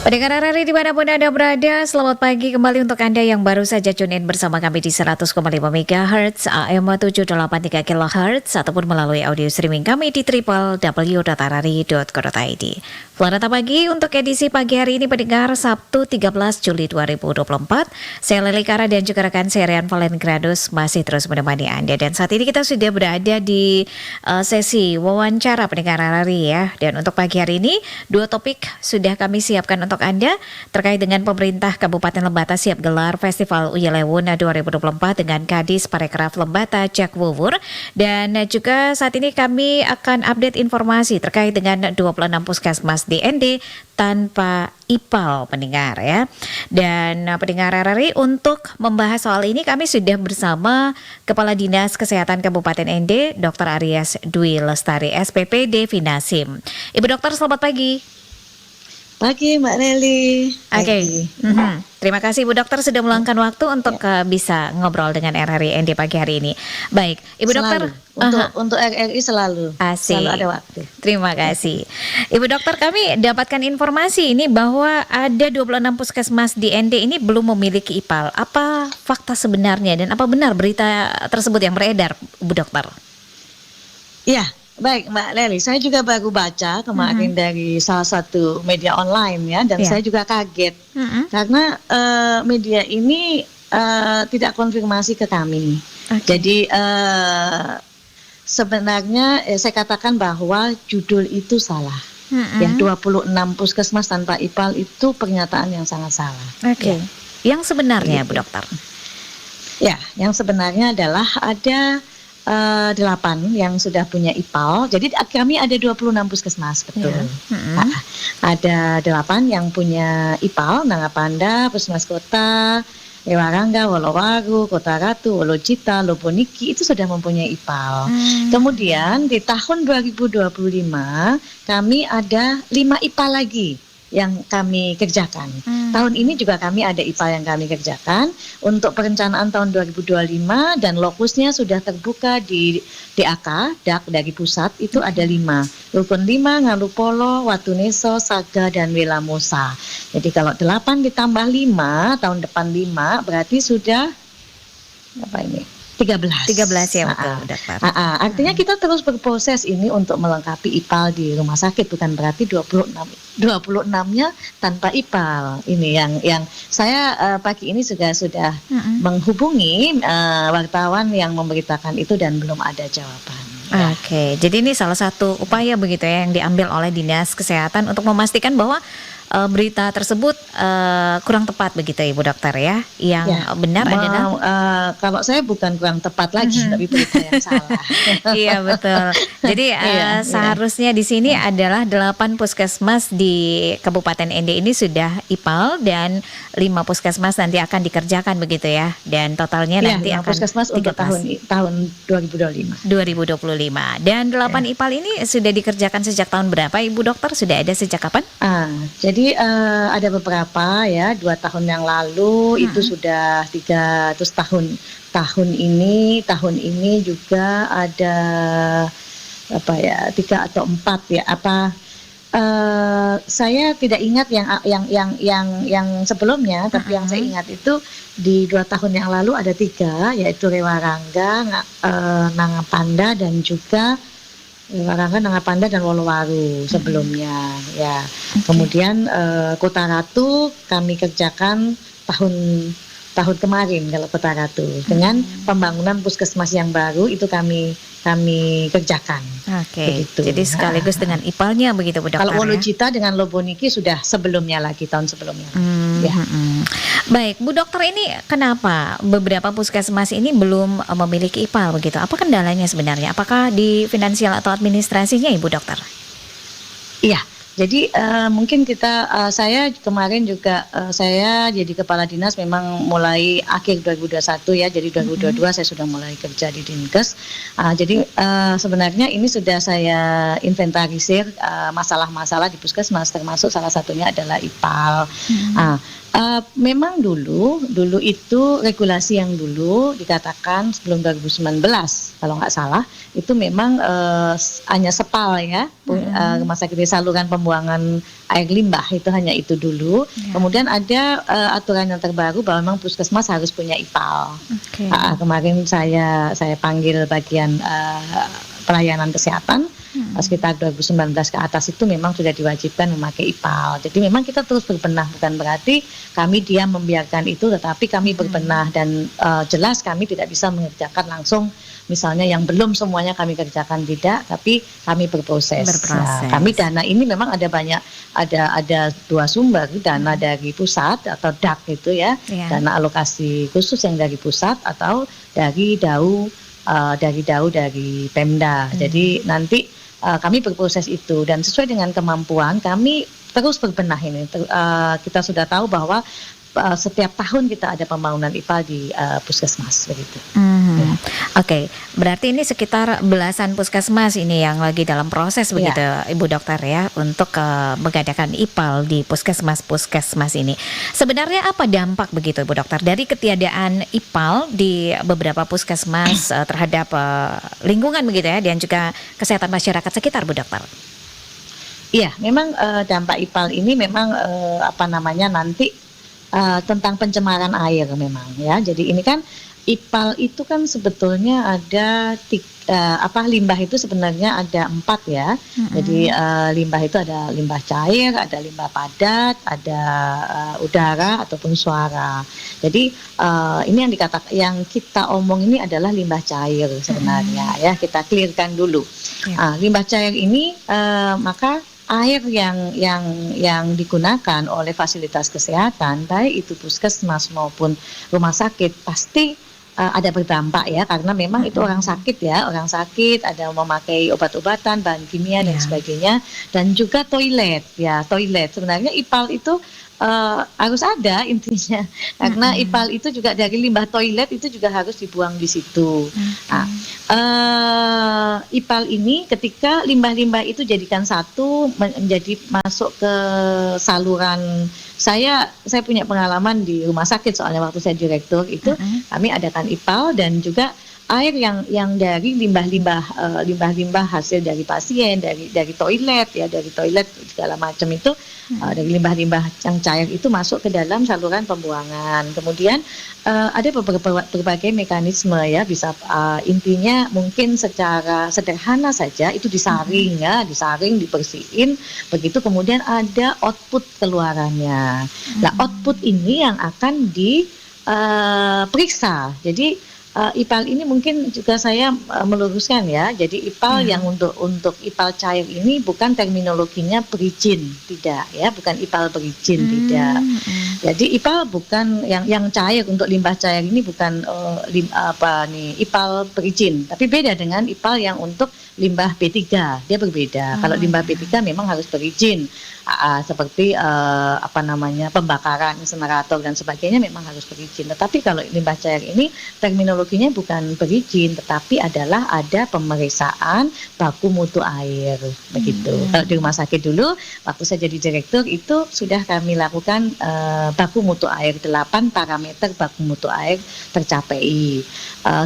Pendengar RRI dimanapun Anda berada, selamat pagi kembali untuk Anda yang baru saja tune in bersama kami di 100,5 MHz, AM 783 kHz, ataupun melalui audio streaming kami di www.rri.co.id. Selamat pagi untuk edisi pagi hari ini pendengar Sabtu 13 Juli 2024. Saya Leli Kara dan juga rekan saya Rian Valen Gradus masih terus menemani Anda. Dan saat ini kita sudah berada di sesi wawancara pendengar RRI ya. Dan untuk pagi hari ini, dua topik sudah kami siapkan untuk Anda terkait dengan pemerintah Kabupaten Lembata siap gelar Festival Uyelewun 2024 dengan Kadis Parekraf Lembata Jack Wuwur. Dan juga saat ini kami akan update informasi terkait dengan 26 puskesmas DND tanpa IPAL pendengar ya. Dan pendengar RRI untuk membahas soal ini kami sudah bersama Kepala Dinas Kesehatan Kabupaten ND Dr. Aryas Dwi Lestari SPPD Finasim. Ibu Dokter selamat pagi. Pagi Mbak Nelly. Oke. Terima kasih Ibu Dokter sudah meluangkan waktu untuk bisa ngobrol dengan RRI ND pagi hari ini. Baik, Ibu Dokter. Untuk RRI selalu. Asik. Selalu ada waktu. Terima kasih. Ibu Dokter, kami dapatkan informasi ini bahwa ada 26 puskesmas di ND ini belum memiliki IPAL. Apa fakta sebenarnya dan apa benar berita tersebut yang beredar, Ibu Dokter? Ya. Baik Mbak Leli, saya juga baru baca kemarin dari salah satu media online ya, dan saya juga kaget karena media ini tidak konfirmasi ke kami. Jadi sebenarnya saya katakan bahwa judul itu salah. Ya, 26 puskesmas tanpa IPAL itu pernyataan yang sangat salah. Ya. Yang sebenarnya Bu Dokter? Ya, yang sebenarnya adalah ada 8 yang sudah punya IPAL. Jadi kami ada 26 puskesmas, betul. Ada 8 yang punya IPAL, Nangapanda, Puskesmas Kota, Lewarangga, Wolowaru, Kota Ratu, Wolocita, Loboniki itu sudah mempunyai IPAL. Kemudian di tahun 2025 kami ada 5 IPAL lagi yang kami kerjakan. Tahun ini juga kami ada IPAL yang kami kerjakan untuk perencanaan tahun 2025 dan lokusnya sudah terbuka di DAK, dari pusat itu ada 5. Rukun 5, Ngalupolo, Watuneso, Saga, dan Welamosa. Jadi kalau 8 ditambah 5, tahun depan 5 berarti sudah apa ini? 13 ya betul, Dokter. Artinya kita terus berproses ini untuk melengkapi IPAL di rumah sakit, bukan berarti 26-nya tanpa IPAL. Ini yang saya pagi ini sudah menghubungi wartawan yang memberitakan itu dan belum ada jawaban. Oke, jadi ini salah satu upaya begitu ya yang diambil oleh Dinas Kesehatan untuk memastikan bahwa berita tersebut kurang tepat begitu Ibu Dokter ya. Yang benar adalah kalau saya bukan kurang tepat lagi tapi berita yang salah. Iya betul. Jadi seharusnya di sini adalah 8 puskesmas di Kabupaten ND ini sudah IPAL dan 5 puskesmas nanti akan dikerjakan begitu ya. Dan totalnya nanti akan puskesmas untuk tahun 2025. Dan 8 IPAL ini sudah dikerjakan sejak tahun berapa Ibu Dokter? Sudah ada sejak kapan? Jadi ada beberapa ya, 2 tahun yang lalu itu sudah 3, terus tahun ini juga ada 3 atau 4 ya, saya tidak ingat yang sebelumnya, tapi yang saya ingat itu di 2 tahun yang lalu ada 3, yaitu Rewarangga, Nangapanda dan juga Lewarangga, Nangapanda dan Wolowaru sebelumnya ya. Kemudian Kota Ratu kami kerjakan tahun kemarin kalau Kota Ratu dengan pembangunan puskesmas yang baru itu kami kerjakan. Begitu. Jadi sekaligus dengan IPAL-nya begitu Bu Dokter. Kalau Wolocita dengan Loboniki sudah sebelumnya lagi, tahun sebelumnya. Baik, Bu Dokter, ini kenapa beberapa puskesmas ini belum memiliki IPAL begitu? Apa kendalanya sebenarnya? Apakah di finansial atau administrasinya Ibu Dokter? Iya. Jadi mungkin saya kemarin juga saya jadi kepala dinas memang mulai akhir 2021 ya, jadi 2022 saya sudah mulai kerja di Dinkes. Jadi sebenarnya ini sudah saya inventarisir masalah-masalah di puskesmas, termasuk salah satunya adalah IPAL. Memang dulu itu regulasi yang dulu dikatakan sebelum 2019 kalau nggak salah itu memang hanya SEPAL ya, rumah sakit desa saluran pembuangan air limbah, itu hanya itu dulu. Ya. Kemudian ada aturan yang terbaru bahwa memang puskesmas harus punya IPAL. Oke. Kemarin saya panggil bagian pelayanan kesehatan, sekitar 2019 ke atas itu memang sudah diwajibkan memakai IPAL. Jadi memang kita terus berbenah, bukan berarti kami diam membiarkan itu, tetapi kami berbenah dan jelas kami tidak bisa mengerjakan langsung. Misalnya yang belum semuanya kami kerjakan, tidak, tapi kami berproses. Nah, kami dana ini memang ada banyak, ada dua sumber, dana dari pusat atau DAK itu ya, dana alokasi khusus yang dari pusat atau dari dari Pemda. Jadi nanti kami berproses itu dan sesuai dengan kemampuan kami terus berbenah ini. Kita sudah tahu bahwa setiap tahun kita ada pembangunan IPAL di puskesmas begitu. Ya. Oke, berarti ini sekitar belasan puskesmas ini yang lagi dalam proses begitu, Ibu Dokter ya, untuk mengadakan IPAL di puskesmas ini. Sebenarnya apa dampak begitu, Ibu Dokter, dari ketiadaan IPAL di beberapa puskesmas terhadap lingkungan begitu ya, dan juga kesehatan masyarakat sekitar, Bu Dokter? Iya, memang dampak IPAL ini memang nanti tentang pencemaran air memang ya. Jadi ini kan IPAL itu kan sebetulnya ada limbah itu sebenarnya ada 4 ya. Jadi limbah itu ada limbah cair, ada limbah padat, ada udara ataupun suara. Jadi ini yang kita omong ini adalah limbah cair sebenarnya ya. Kita clearkan dulu. Limbah cair ini maka air yang digunakan oleh fasilitas kesehatan, baik itu puskesmas maupun rumah sakit, pasti ada berdampak ya, karena memang itu orang sakit ada memakai obat-obatan, bahan kimia dan sebagainya, dan juga toilet. Sebenarnya IPAL itu harus ada intinya, karena IPAL itu juga dari limbah toilet itu juga harus dibuang di situ. IPAL ini ketika limbah-limbah itu jadikan satu menjadi masuk ke saluran. Saya punya pengalaman di rumah sakit, soalnya waktu saya direktur itu kami adakan IPAL dan juga air yang dari limbah-limbah hasil dari pasien, dari toilet ya, dari toilet segala macam itu, dari limbah-limbah yang cair itu masuk ke dalam saluran pembuangan. Kemudian ada berbagai mekanisme ya, bisa intinya mungkin secara sederhana saja itu disaring ya, dibersihin, begitu kemudian ada output keluarannya. Nah, output ini yang akan diperiksa. Jadi IPAL ini mungkin juga saya meluruskan ya. Jadi IPAL yang untuk IPAL cair ini bukan terminologinya berizin, tidak ya, bukan IPAL berizin, tidak. Jadi IPAL bukan yang cair, untuk limbah cair ini bukan IPAL berizin, tapi beda dengan IPAL yang untuk limbah B3, dia berbeda. Kalau limbah B3 memang harus berizin. Seperti pembakaran insenerator dan sebagainya memang harus berizin. Tetapi kalau limbah cair ini terminologinya bukan berizin, tetapi adalah ada pemeriksaan baku mutu air begitu. Kalau di rumah sakit dulu waktu saya jadi direktur itu sudah kami lakukan baku mutu air, 8 parameter baku mutu air tercapai.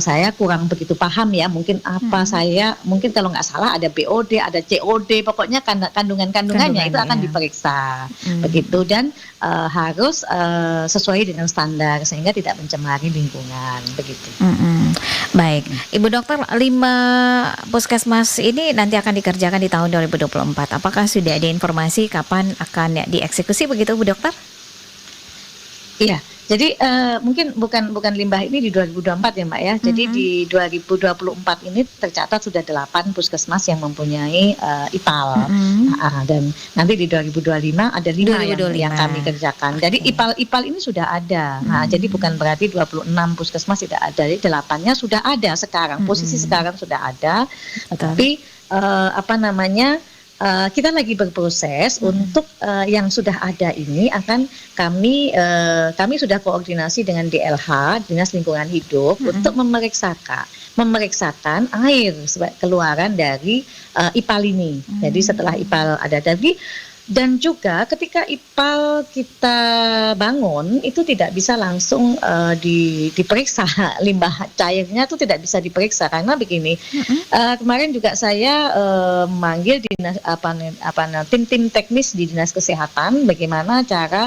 Saya kurang begitu paham ya, mungkin mungkin kalau nggak salah ada BOD, ada COD, pokoknya kandungannya itu akan diperiksa begitu, dan harus sesuai dengan standar sehingga tidak mencemari lingkungan begitu. Baik, Ibu Dokter, 5 puskesmas ini nanti akan dikerjakan di tahun 2024. Apakah sudah ada informasi kapan akan dieksekusi begitu, Bu Dokter? Iya. Jadi mungkin bukan limbah ini di 2024 ya Mbak ya. Jadi di 2024 ini tercatat sudah 8 puskesmas yang mempunyai IPAL. Dan nanti di 2025 ada 5 yang kami kerjakan. Jadi IPAL ini sudah ada. Jadi bukan berarti 26 puskesmas tidak ada. Jadi 8-nya sudah ada sekarang. Posisi sekarang sudah ada. Tapi kita lagi berproses untuk yang sudah ada ini akan kami sudah koordinasi dengan DLH, Dinas Lingkungan Hidup, untuk memeriksakan air keluaran dari IPAL ini. Jadi setelah IPAL ada tadi Dan juga ketika IPAL kita bangun itu tidak bisa langsung diperiksa limbah cairnya itu tidak bisa diperiksa karena begini. Kemarin juga saya memanggil dinas tim teknis di Dinas Kesehatan bagaimana cara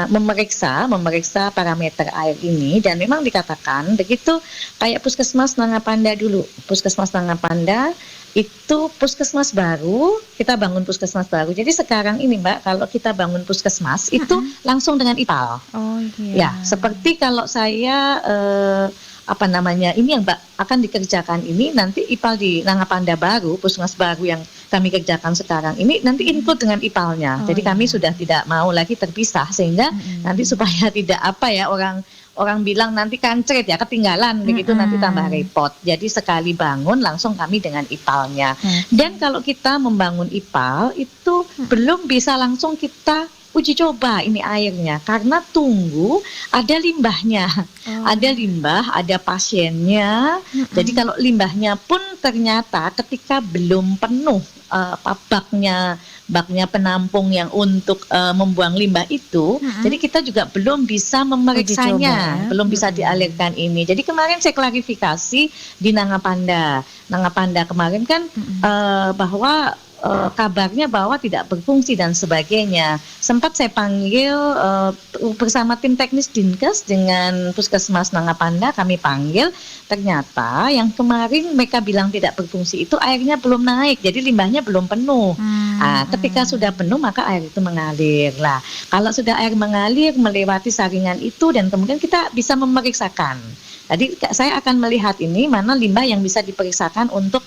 memeriksa parameter air ini, dan memang dikatakan begitu kayak Puskesmas Nangapanda dulu. Puskesmas Nangapanda itu puskesmas baru, kita bangun puskesmas baru. Jadi sekarang ini Mbak, kalau kita bangun puskesmas itu langsung dengan IPAL. Oh iya. Ya, seperti kalau saya ini yang Mbak akan dikerjakan ini nanti IPAL di Nangapanda baru, puskesmas baru yang kami kerjakan sekarang ini nanti include dengan IPAL-nya. Jadi kami sudah tidak mau lagi terpisah sehingga nanti supaya tidak orang bilang nanti kancret ya, ketinggalan begitu nanti tambah repot. Jadi sekali bangun langsung kami dengan IPAL-nya. Dan kalau kita membangun IPAL itu belum bisa langsung kita uji coba ini airnya karena tunggu ada limbahnya. Ada limbah, ada pasiennya. Jadi kalau limbahnya pun ternyata ketika belum penuh baknya penampung yang untuk membuang limbah itu, jadi kita juga belum bisa memeriksanya, belum bisa dialirkan ini. Jadi kemarin saya klarifikasi di Nangapanda kemarin kan bahwa kabarnya bahwa tidak berfungsi dan sebagainya. Sempat saya panggil bersama tim teknis Dinkes dengan Puskesmas Nangapanda, kami panggil, ternyata yang kemarin mereka bilang tidak berfungsi itu airnya belum naik, jadi limbahnya belum penuh. Ketika sudah penuh maka air itu mengalir. Lah, kalau sudah air mengalir melewati saringan itu dan kemudian kita bisa memeriksakan. Jadi saya akan melihat ini mana limbah yang bisa diperiksakan untuk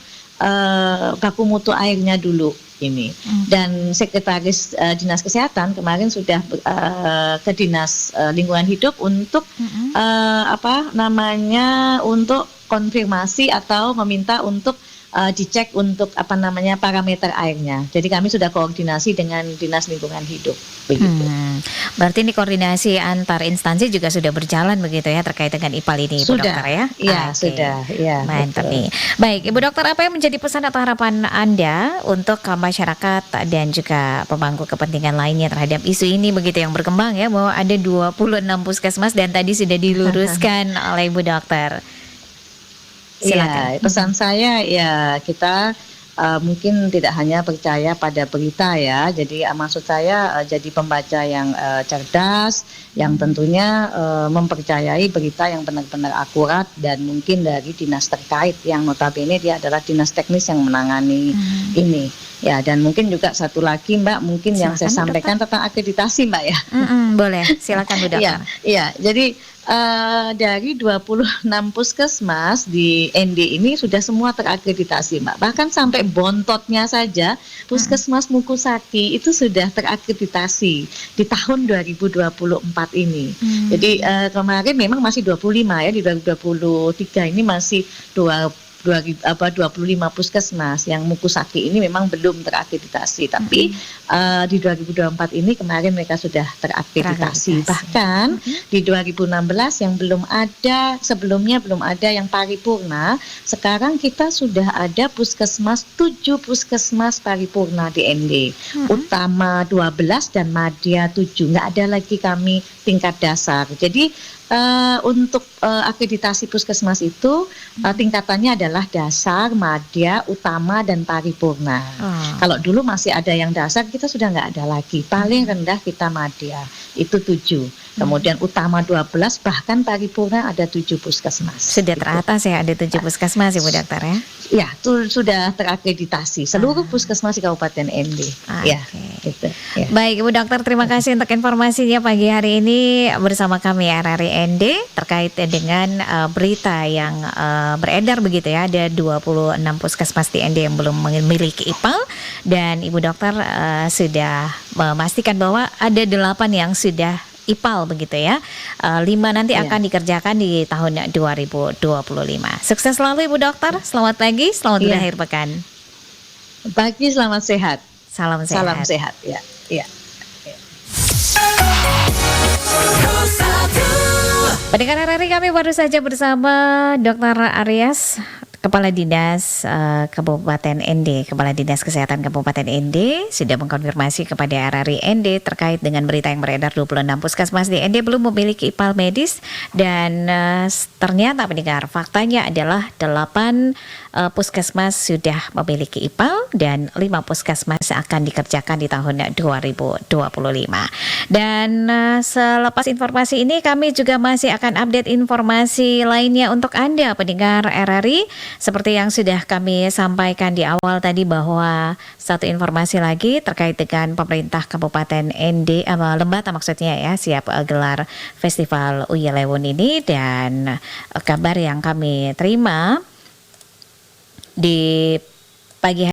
baku mutu airnya dulu ini. Dan Sekretaris Dinas Kesehatan kemarin sudah ke Dinas Lingkungan Hidup untuk untuk konfirmasi atau meminta untuk dicek untuk parameter airnya. Jadi kami sudah koordinasi dengan Dinas Lingkungan Hidup begitu. Berarti ini koordinasi antar instansi juga sudah berjalan begitu ya terkait dengan IPAL ini, Ibu Sudah, Dokter ya? Iya, sudah. Ya, mantap betul. nih. Baik, Ibu Dokter, apa yang menjadi pesan atau harapan Anda untuk masyarakat dan juga pemangku kepentingan lainnya terhadap isu ini begitu yang berkembang ya, bahwa ada 26 puskesmas dan tadi sudah diluruskan oleh Ibu Dokter. Iya, pesan saya ya kita mungkin tidak hanya percaya pada berita ya. Jadi maksud saya jadi pembaca yang cerdas, yang tentunya mempercayai berita yang benar-benar akurat dan mungkin dari dinas terkait yang notabene dia adalah dinas teknis yang menangani ini. Ya, dan mungkin juga satu lagi Mbak, mungkin yang saya sampaikan tentang akreditasi Mbak ya. Boleh, silakan Bu Dokter. Iya, jadi dari 26 puskesmas di ND ini sudah semua terakreditasi Mbak. Bahkan sampai Bontotnya saja Puskesmas Mukusaki itu sudah terakreditasi di tahun 2024 ini. Jadi kemarin memang masih 25 ya, di 2023 ini masih 25 puskesmas yang Mukusaki ini memang belum terakreditasi, tapi di 2024 ini kemarin mereka sudah terakreditasi. Bahkan di 2016 yang sebelumnya belum ada yang paripurna, sekarang kita sudah ada 7 puskesmas paripurna di ND, utama 12 dan madya 7, nggak ada lagi kami tingkat dasar. Jadi untuk akreditasi puskesmas itu tingkatannya adalah dasar, madya, utama, dan paripurna. Kalau dulu masih ada yang dasar, kita sudah nggak ada lagi. Paling rendah kita madya, itu 7. Kemudian utama 12, bahkan paripurna ada 7 puskesmas. Sudah teratas ya, ada 7 puskesmas Ibu Dokter ya? Ya, itu sudah terakreditasi seluruh puskesmas di Kabupaten ND. Ya, gitu. Ya. Baik Ibu Dokter, terima kasih untuk informasinya pagi hari ini bersama kami RRI ND terkait dengan berita yang beredar begitu ya, ada 26 puskesmas di ND yang belum memiliki IPAL, dan Ibu Dokter sudah memastikan bahwa ada 8 yang sudah IPAL begitu ya. 5 nanti akan dikerjakan di tahun 2025. Sukses selalu Ibu Dokter. Selamat pagi, selamat berakhir pekan. Pagi, selamat sehat. Salam sehat. Salam sehat ya. Ya. Pendengar RRI, kami baru saja bersama Dr. Aries, Kepala Dinas Kabupaten ND, Kepala Dinas Kesehatan Kabupaten ND sudah mengkonfirmasi kepada RRI ND terkait dengan berita yang beredar 26 puskesmas di ND belum memiliki IPAL medis dan ternyata pendengar faktanya adalah 8 puskesmas sudah memiliki IPAL dan 5 puskesmas akan dikerjakan di tahun 2025. Dan selepas informasi ini kami juga masih akan update informasi lainnya untuk Anda pendengar RRI. Seperti yang sudah kami sampaikan di awal tadi bahwa satu informasi lagi terkait dengan pemerintah Kabupaten ND, Lembata maksudnya ya, siap gelar Festival Uyelewon ini. Dan kabar yang kami terima di pagi hari